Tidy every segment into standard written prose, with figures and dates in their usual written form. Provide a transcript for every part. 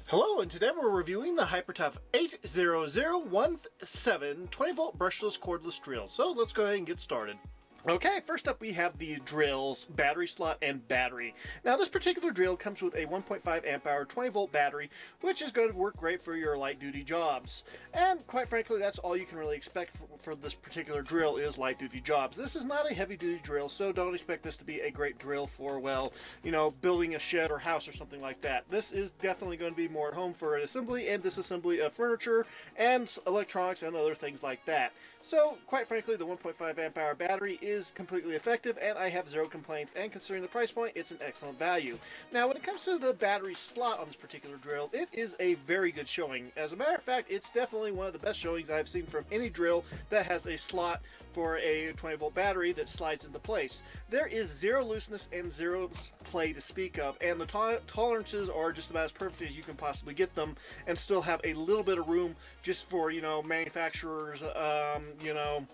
Hello, and today we're reviewing the HyperTough 80017 20-volt brushless cordless drill. So let's go ahead and get started. Okay, first up we have the drill's battery slot and battery. Now this particular drill comes with a 1.5 amp hour 20 volt battery, which is going to work great for your light duty jobs. And quite frankly, that's all you can really expect for this particular drill is light duty jobs. This is not a heavy duty drill, so don't expect this to be a great drill for, well, you know, building a shed or house or something like that. This is definitely going to be more at home for an assembly and disassembly of furniture and electronics and other things like that. So quite frankly, the 1.5 amp hour battery is completely effective, and I have zero complaints, and considering the price point, it's an excellent value. Now when it comes to the battery slot on this particular drill, it is a very good showing. As a matter of fact, it's definitely one of the best showings I've seen from any drill that has a slot for a 20 volt battery that slides into place. There is zero looseness and zero play to speak of, and the tolerances are just about as perfect as you can possibly get them, and still have a little bit of room just for, you know, manufacturers, you know,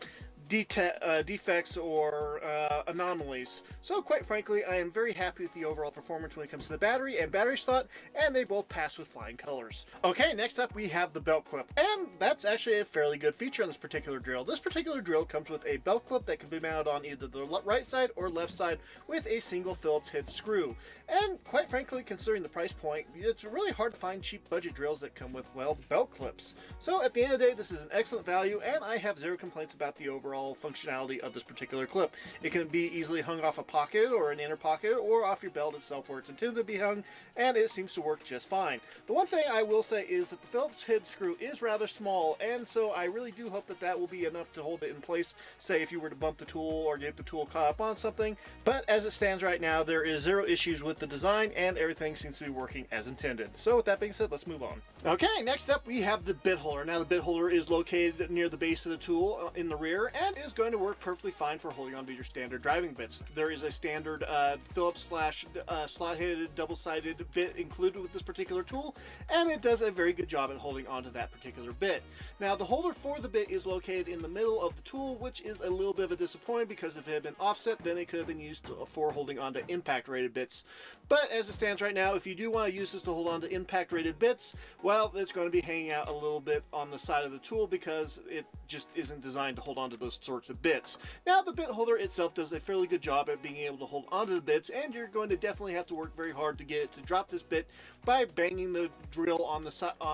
defects or anomalies. So quite frankly, I am very happy with the overall performance when it comes to the battery and battery slot, and they both pass with flying colors. Okay, next up we have the belt clip, and that's actually a fairly good feature on this particular drill. This particular drill comes with a belt clip that can be mounted on either the right side or left side with a single Phillips head screw. And quite frankly, considering the price point, it's really hard to find cheap budget drills that come with, well, belt clips. So at the end of the day, this is an excellent value, and I have zero complaints about the overall functionality of this particular clip. It can be easily hung off a pocket or an inner pocket or off your belt itself where it's intended to be hung, and it seems to work just fine. The one thing I will say is that the Phillips head screw is rather small, and so I really do hope that that will be enough to hold it in place, say if you were to bump the tool or get the tool caught up on something. But as it stands right now, there is zero issues with the design, and everything seems to be working as intended. So with that being said, let's move on. Okay, next up we have the bit holder. Now the bit holder is located near the base of the tool in the rear, and is going to work perfectly fine for holding onto your standard driving bits. There is a standard Phillips slot-headed double-sided bit included with this particular tool, and it does a very good job at holding onto that particular bit. Now the holder for the bit is located in the middle of the tool, which is a little bit of a disappointment because if it had been offset, then it could have been used for holding onto impact-rated bits. But as it stands right now, if you do want to use this to hold onto impact-rated bits, well, it's going to be hanging out a little bit on the side of the tool because it just isn't designed to hold onto those sorts of bits. Now the bit holder itself does a fairly good job at being able to hold onto the bits, and you're going to definitely have to work very hard to get it to drop this bit by banging the drill on the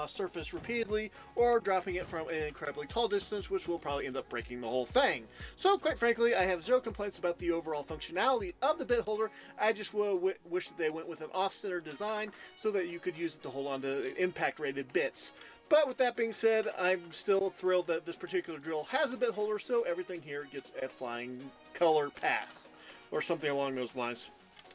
surface repeatedly or dropping it from an incredibly tall distance, which will probably end up breaking the whole thing. So quite frankly, I have zero complaints about the overall functionality of the bit holder. I just wish that they went with an off-center design so that you could use it to hold on to impact-rated bits. But with that being said, I'm still thrilled that this particular drill has a bit holder, so everything here gets a flying color pass, or something along those lines.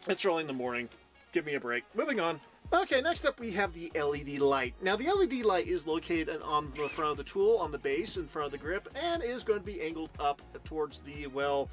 It's early in the morning. Give me a break. Moving on. Okay, next up we have the LED light. Now the LED light is located on the front of the tool, on the base, in front of the grip, and is going to be angled up towards the, well,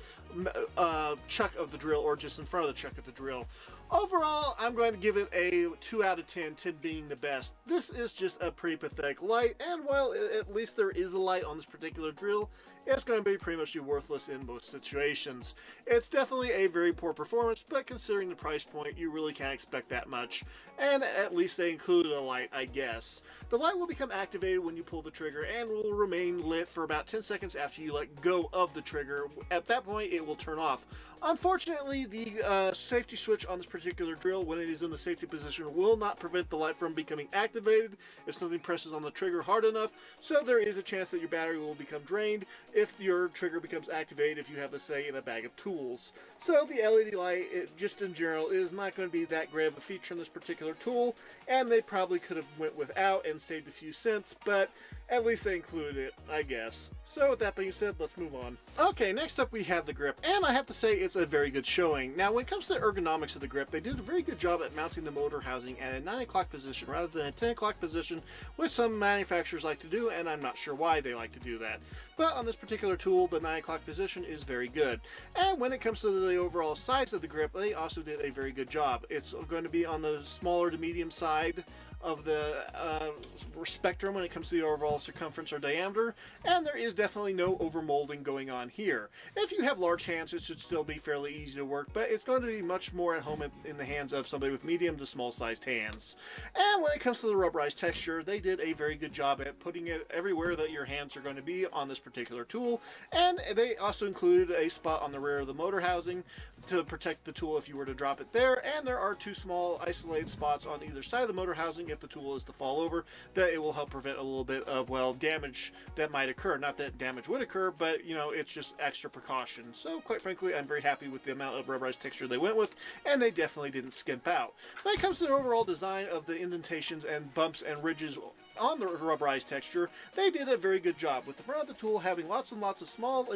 chuck of the drill, or just in front of the chuck of the drill. Overall, I'm going to give it a 2 out of 10, 10 being the best. This is just a pretty pathetic light, and while at least there is a light on this particular drill, it's going to be pretty much worthless in most situations. It's definitely a very poor performance, but considering the price point, you really can't expect that much. And at least they included a light, I guess. The light will become activated when you pull the trigger and will remain lit for about 10 seconds after you let go of the trigger. At that point, it will turn off. Unfortunately, the safety switch on this particular drill, when it is in the safety position, will not prevent the light from becoming activated if something presses on the trigger hard enough, so there is a chance that your battery will become drained if your trigger becomes activated if you have, let's say, in a bag of tools. So the LED light, just in general, is not going to be that great of a feature in this particular tool, and they probably could have went without and saved a few cents, but at least they included it, I guess. So with that being said, let's move on. Okay, next up we have the grip, and I have to say it's a very good showing. Now when it comes to the ergonomics of the grip, they did a very good job at mounting the motor housing at a 9 o'clock position rather than a 10 o'clock position, which some manufacturers like to do, and I'm not sure why they like to do that. But on this particular tool, the 9 o'clock position is very good. And when it comes to the overall size of the grip, they also did a very good job. It's going to be on the smaller to medium side of the spectrum when it comes to the overall circumference or diameter, and there is definitely no overmolding going on here. If you have large hands, it should still be fairly easy to work, but it's going to be much more at home in the hands of somebody with medium to small sized hands. And when it comes to the rubberized texture, they did a very good job at putting it everywhere that your hands are going to be on this particular tool, and they also included a spot on the rear of the motor housing to protect the tool if you were to drop it there, and there are two small isolated spots on either side of the motor housing if the tool is to fall over, that it will help prevent a little bit of, well, damage that might occur. Not that damage would occur, but you know, it's just extra precaution. So quite frankly, I'm very happy with the amount of rubberized texture they went with, and they definitely didn't skimp out. When it comes to the overall design of the indentations and bumps and ridges on the rubberized texture, they did a very good job, with the front of the tool having lots and lots of small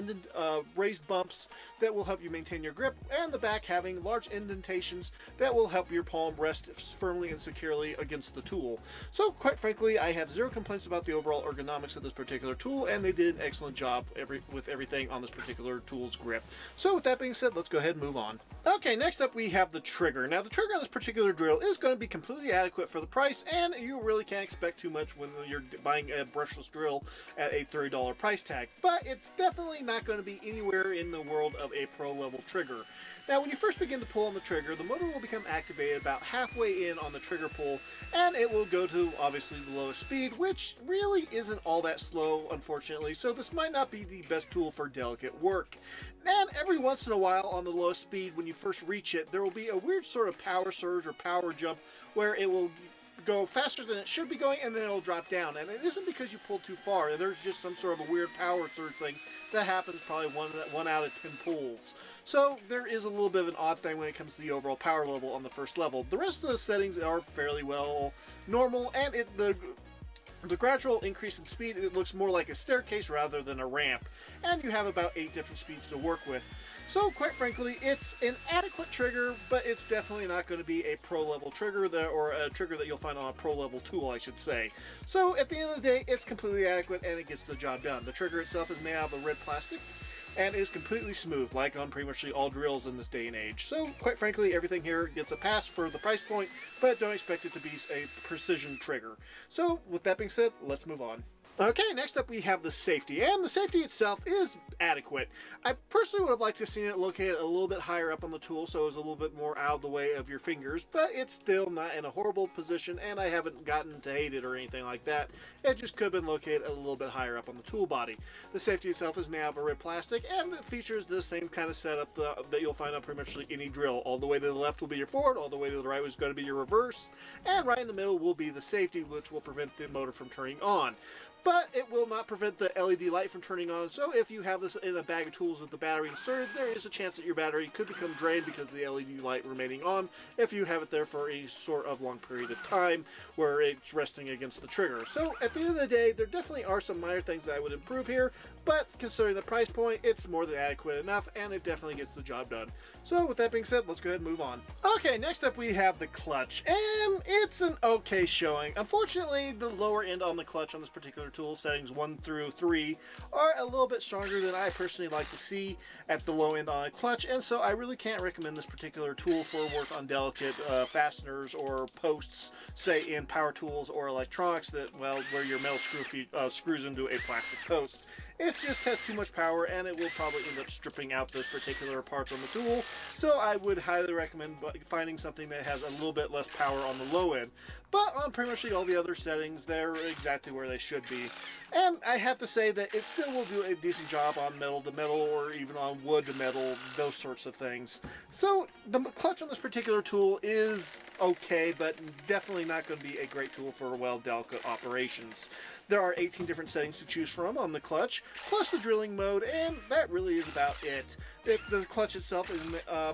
raised bumps that will help you maintain your grip, and the back having large indentations that will help your palm rest firmly and securely against the tool. So quite frankly, I have zero complaints about the overall ergonomics of this particular tool, and they did an excellent job with everything on this particular tool's grip. So with that being said, let's go ahead and move on. Okay, next up we have the trigger. Now the trigger on this particular drill is going to be completely adequate for the price, and you really can't expect too much when you're buying a brushless drill at a $30 price tag, but it's definitely not going to be anywhere in the world of a pro level trigger. Now when you first begin to pull on the trigger, the motor will become activated about halfway in on the trigger pull, and it will go to obviously the lowest speed, which really isn't all that slow, unfortunately, so this might not be the best tool for delicate work. And every once in a while on the lowest speed, when you first reach it, there will be a weird sort of power surge or power jump where it will go faster than it should be going, and then it'll drop down. And it isn't because you pulled too far. There's just some sort of a weird power surge thing that happens probably one out of 10 pulls. So there is a little bit of an odd thing when it comes to the overall power level on the first level. The rest of the settings are fairly well normal, and the gradual increase in speed, it looks more like a staircase rather than a ramp, and you have about 8 different speeds to work with. So quite frankly, it's an adequate trigger, but it's definitely not going to be a pro level trigger, or a trigger that you'll find on a pro level tool, I should say. So at the end of the day, it's completely adequate and it gets the job done. The trigger itself is made out of a red plastic and is completely smooth, like on pretty much all drills in this day and age. So quite frankly, everything here gets a pass for the price point, but don't expect it to be a precision trigger. So with that being said, let's move on. Okay, next up we have the safety, and the safety itself is adequate. I personally would have liked to have seen it located a little bit higher up on the tool so it was a little bit more out of the way of your fingers, but it's still not in a horrible position, and I haven't gotten to hate it or anything like that. It just could have been located a little bit higher up on the tool body. The safety itself is made out of a red plastic, and it features the same kind of setup that you'll find on pretty much any drill. All the way to the left will be your forward, all the way to the right is going to be your reverse, and right in the middle will be the safety, which will prevent the motor from turning on. But it will not prevent the LED light from turning on, so if you have this in a bag of tools with the battery inserted, there is a chance that your battery could become drained because of the LED light remaining on if you have it there for a sort of long period of time where it's resting against the trigger. So at the end of the day, there definitely are some minor things that I would improve here, but considering the price point, it's more than adequate enough, and it definitely gets the job done. So with that being said, let's go ahead and move on. Okay, next up we have the clutch, and it's an okay showing. Unfortunately, the lower end on the clutch on this particular tool, settings 1 through 3, are a little bit stronger than I personally like to see at the low end on a clutch, and so I really can't recommend this particular tool for work on delicate fasteners or posts, say in power tools or electronics that, well, where your metal screws into a plastic post. It just has too much power, and it will probably end up stripping out those particular parts on the tool, so I would highly recommend finding something that has a little bit less power on the low end. But on pretty much all the other settings, they're exactly where they should be. And I have to say that it still will do a decent job on metal to metal, or even on wood to metal, those sorts of things. So the clutch on this particular tool is okay, but definitely not going to be a great tool for, well, delicate operations. There are 18 different settings to choose from on the clutch, plus the drilling mode, and that really is about it. The clutch itself is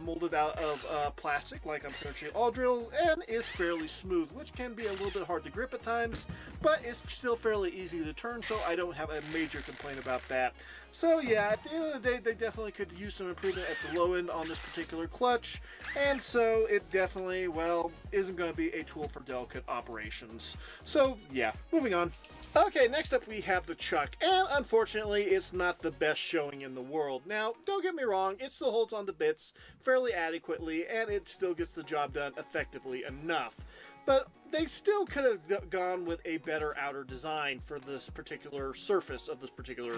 molded out of plastic, like on pretty much all drills, and is fairly smooth, which can be a little bit hard to grip at times, but it's still fairly easy to turn, so I don't have a major complaint about that. So yeah, at the end of the day, they definitely could use some improvement at the low end on this particular clutch, and so it definitely, well, isn't going to be a tool for delicate operations. So yeah, moving on. Okay, next up we have the chuck, and unfortunately it's not the best showing in the world. Now, don't get me wrong, it still holds on to bits fairly adequately, and it still gets the job done effectively enough. but they still could have gone with a better outer design for this particular surface of this particular,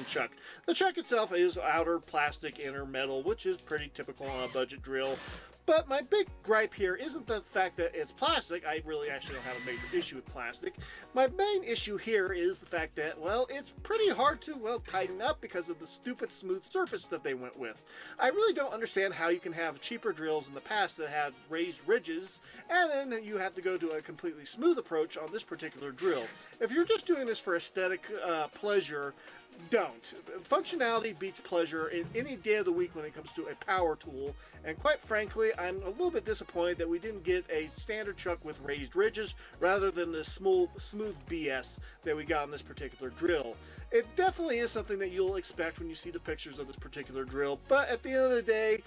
chuck. The chuck itself is outer plastic, inner metal, which is pretty typical on a budget drill. But my big gripe here isn't the fact that it's plastic. I really actually don't have a major issue with plastic. My main issue here is the fact that, well, it's pretty hard to, well, tighten up because of the stupid smooth surface that they went with. I really don't understand how you can have cheaper drills in the past that had raised ridges, and then you have to go to a completely smooth approach on this particular drill. If you're just doing this for aesthetic pleasure, don't. Functionality beats pleasure in any day of the week when it comes to a power tool, and quite frankly, I'm a little bit disappointed that we didn't get a standard chuck with raised ridges rather than the smooth BS that we got on this particular drill. It definitely is something that you'll expect when you see the pictures of this particular drill, but at the end of the day,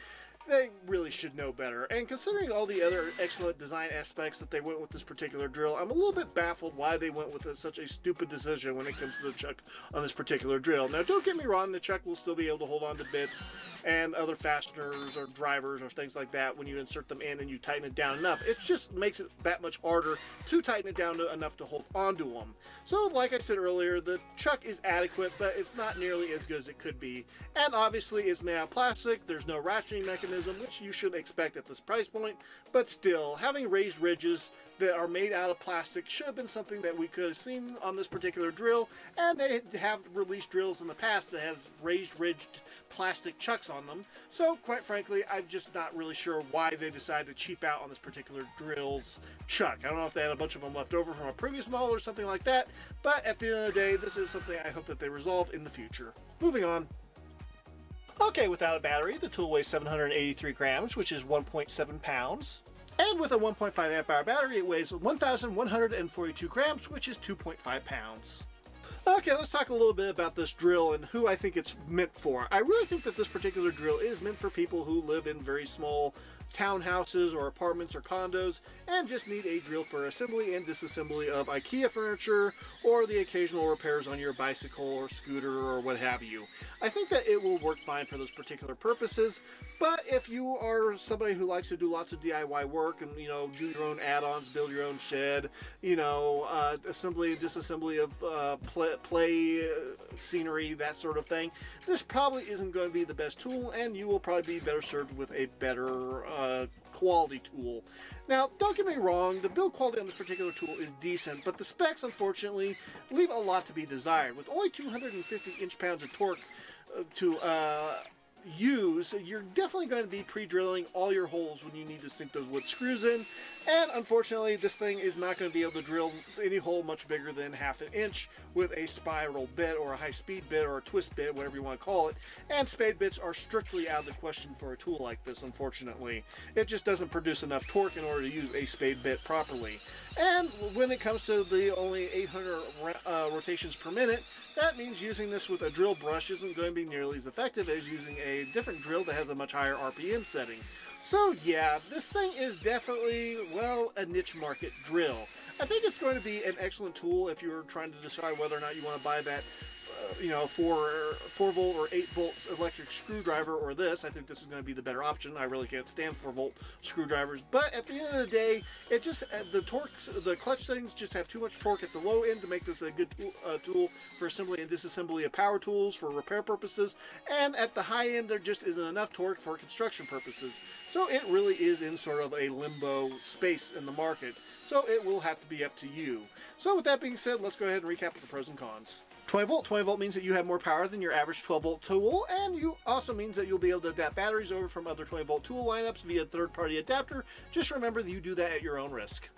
they really should know better. And considering all the other excellent design aspects that they went with this particular drill, I'm a little bit baffled why they went with such a stupid decision when it comes to the chuck on this particular drill. Now, don't get me wrong, the chuck will still be able to hold on to bits and other fasteners or drivers or things like that when you insert them in and you tighten it down enough. It just makes it that much harder to tighten it down enough to hold onto them. So, like I said earlier, the chuck is adequate, but it's not nearly as good as it could be. And obviously, it's made out of plastic. There's no ratcheting mechanism, which you shouldn't expect at this price point, but still, having raised ridges that are made out of plastic should have been something that we could have seen on this particular drill, and they have released drills in the past that have raised ridged plastic chucks on them. So quite frankly, I'm just not really sure why they decided to cheap out on this particular drill's chuck. I don't know if they had a bunch of them left over from a previous model or something like that, but at the end of the day, this is something I hope that they resolve in the future. Moving on. Okay, without a battery, the tool weighs 783 grams, which is 1.7 pounds. And with a 1.5 amp hour battery, it weighs 1,142 grams, which is 2.5 pounds. Okay, let's talk a little bit about this drill and who I think it's meant for. I really think that this particular drill is meant for people who live in very small townhouses or apartments or condos and just need a drill for assembly and disassembly of IKEA furniture or the occasional repairs on your bicycle or scooter or what have you. I think that it will work fine for those particular purposes, but if you are somebody who likes to do lots of DIY work and, you know, do your own add-ons, build your own shed, you know, assembly and disassembly of play scenery, that sort of thing, this probably isn't going to be the best tool, and you will probably be better served with a better quality tool. Now, don't get me wrong, the build quality on this particular tool is decent, but the specs, unfortunately, leave a lot to be desired. With only 250 inch-pounds of torque to use, you're definitely going to be pre-drilling all your holes when you need to sink those wood screws in, and unfortunately this thing is not going to be able to drill any hole much bigger than ½ an inch with a spiral bit or a high-speed bit or a twist bit, whatever you want to call it, and spade bits are strictly out of the question for a tool like this, unfortunately. It just doesn't produce enough torque in order to use a spade bit properly. And when it comes to the only 800 rotations per minute, that means using this with a drill brush isn't going to be nearly as effective as using a different drill that has a much higher RPM setting. So yeah, this thing is definitely, well, a niche market drill. I think it's going to be an excellent tool if you're trying to decide whether or not you want to buy that you know, 4 volt or 8 volt electric screwdriver or this. I think this is going to be the better option. I really can't stand 4 volt screwdrivers, but at the end of the day, it just, the clutch settings just have too much torque at the low end to make this a good tool for assembly and disassembly of power tools for repair purposes, and at the high end there just isn't enough torque for construction purposes. So it really is in sort of a limbo space in the market. So it will have to be up to you. So with that being said, let's go ahead and recap the pros and cons. 20 volt. 20 volt means that you have more power than your average 12 volt tool, and you also means that you'll be able to adapt batteries over from other 20 volt tool lineups via third-party adapter. Just remember that you do that at your own risk.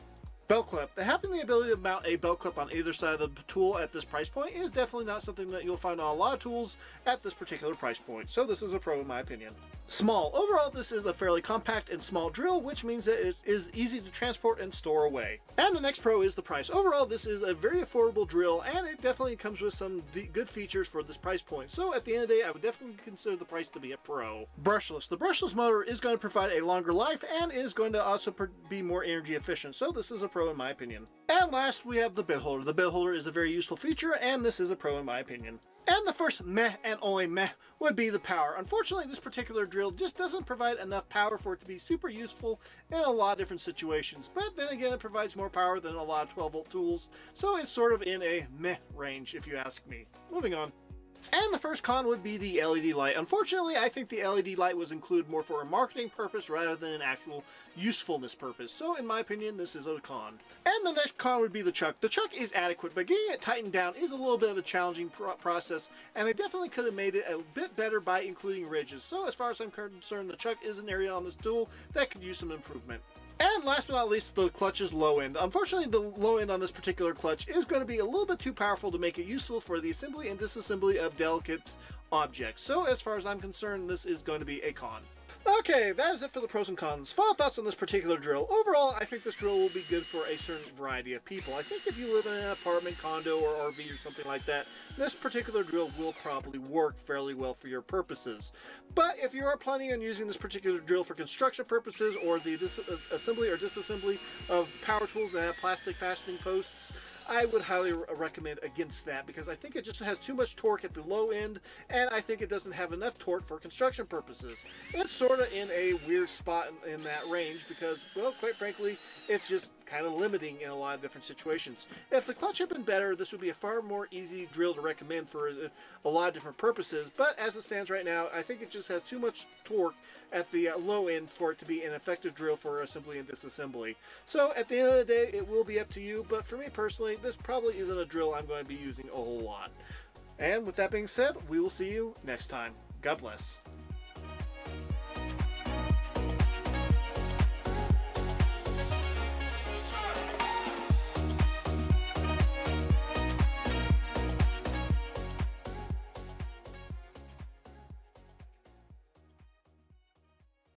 Belt clip. Having the ability to mount a belt clip on either side of the tool at this price point is definitely not something that you'll find on a lot of tools at this particular price point, so this is a pro in my opinion. Small. Overall, this is a fairly compact and small drill, which means that it is easy to transport and store away. And the next pro is the price. Overall, this is a very affordable drill, and it definitely comes with some good features for this price point. So at the end of the day, I would definitely consider the price to be a pro. Brushless. The brushless motor is going to provide a longer life and is going to also be more energy efficient. So this is a pro in my opinion. And last, we have the bit holder. The bit holder is a very useful feature, and this is a pro in my opinion. And the first meh and only meh would be the power. Unfortunately, this particular drill just doesn't provide enough power for it to be super useful in a lot of different situations. But then again, it provides more power than a lot of 12-volt tools, so it's sort of in a meh range if you ask me. Moving on. And the first con would be the LED light. Unfortunately, I think the LED light was included more for a marketing purpose rather than an actual usefulness purpose. So in my opinion, this is a con. And the next con would be the chuck. The chuck is adequate, but getting it tightened down is a little bit of a challenging process, and they definitely could have made it a bit better by including ridges. So as far as I'm concerned, the chuck is an area on this tool that could use some improvement. And last but not least, the clutch's low end. Unfortunately, the low end on this particular clutch is going to be a little bit too powerful to make it useful for the assembly and disassembly of delicate objects. So as far as I'm concerned, this is going to be a con. Okay, that is it for the pros and cons. Final thoughts on this particular drill. Overall, I think this drill will be good for a certain variety of people. I think if you live in an apartment, condo, or RV or something like that, this particular drill will probably work fairly well for your purposes. But if you are planning on using this particular drill for construction purposes or the assembly or disassembly of power tools that have plastic fastening posts, I would highly recommend against that, because I think it just has too much torque at the low end, and I think it doesn't have enough torque for construction purposes. It's sort of in a weird spot in that range because, well, quite frankly, it's just kind of limiting in a lot of different situations. If the clutch had been better, this would be a far more easy drill to recommend for a lot of different purposes, but as it stands right now, I think it just has too much torque at the low end for it to be an effective drill for assembly and disassembly. So at the end of the day, it will be up to you, but for me personally, this probably isn't a drill I'm going to be using a whole lot. And with that being said, we will see you next time. God bless.